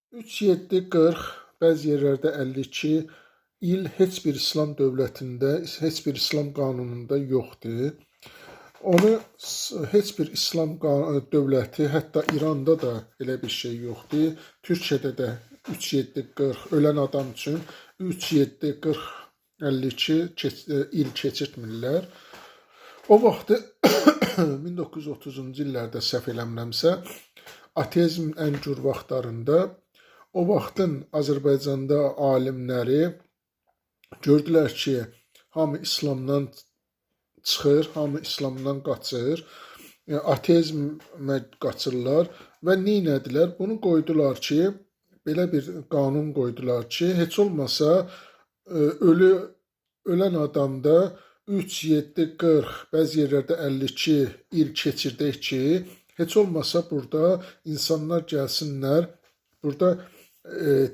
3, 7, 40, bəzi yerlərdə 52 il heç bir İslam dövlətində, heç bir İslam qanununda yoxdur. Onu heç bir İslam dövləti, hətta İranda da elə bir şey yoxdur. Türkiyədə də 3, 7, 40 ölən adam üçün 3, 7, 40, 52 il keçirtmirlər. O vaxtı 1930-cu illərdə səhv eləmirəmsə, ateizmin ən gür vaxtlarında o vaxtın Azərbaycanda alimləri gördülər ki, hamı İslamdan çıxır, hamı İslamdan qaçır, ateizmə qaçırlar və neynədilər? Bunu qoydular ki, belə bir qanun qoydular ki, heç olmasa ölən adamda 3, 7, 40, bəzi yerlərdə 52 il keçirdək ki, heç olmasa burada insanlar gəlsinlər, burada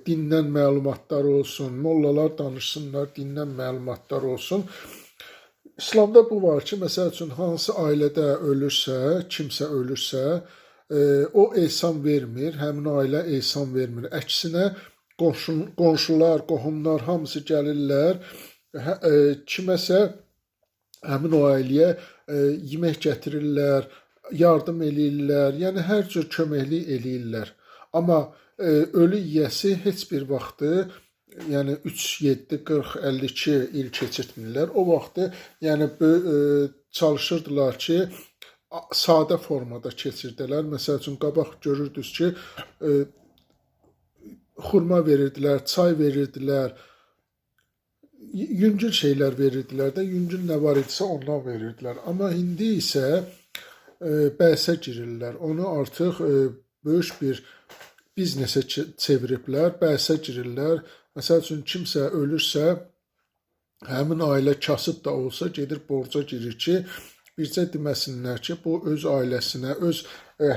dindən məlumatlar olsun, mollalar danışsınlar, dindən məlumatlar olsun. İslamda bu var ki, məsəl üçün, hansı ailədə ölürsə, kimsə ölürsə, o ehsan vermir, həmin ailə ehsan vermir. Əksinə, qonşular, qohumlar hamısı gəlirlər, kiməsə həmin o ailəyə yemək gətirirlər, yardım eləyirlər, yəni hər cür köməklik eləyirlər. Amma ölü yiyəsi heç bir vaxtı, yəni 3, 7, 40, 52 il keçirtmirlər. O vaxtı yəni çalışırdılar ki, sadə formada keçirdilər. Məsəl üçün, qabaq görürdünüz ki, xurma verirdilər, çay verirdilər, yüngül şeylər verirdilər də, yüngül nə var idisə ondan verirdilər. Amma indi isə bəhsə girirlər. Onu artıq böyük bir biznesə çeviriblər, bəhsə girirlər. Məsəl üçün, kimsə ölürsə, həmin ailə kasıb da olsa gedir borca girir ki, bircə deməsinlər ki, bu öz ailəsinə,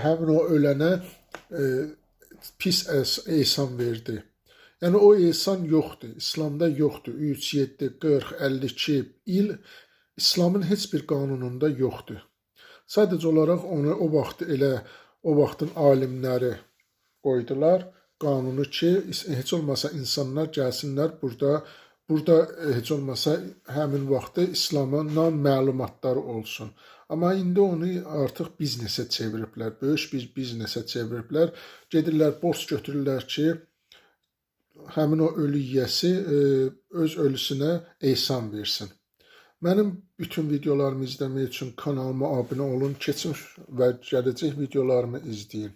həmin o ölənə pis ehsan verdi. Yəni, o ehsan yoxdur, İslamda yoxdur. 3, 7, 40, 52 il İslamın heç bir qanununda yoxdur. Sadəcə olaraq onu o vaxtın alimləri qoydular qanunu ki, heç olmasa insanlar gəlsinlər burada heç olmasa həmin vaxtı İslamdan məlumatları olsun. Amma indi onu artıq biznesə çeviriblər, böyük bir biznesə çeviriblər. Gedirlər, borc götürürlər ki, həmin o ölü yiyəsi öz ölüsünə ehsan versin. Mənim bütün videolarımı izləmək üçün kanalıma abunə olun, keçmiş və gələcək videolarımı izləyin.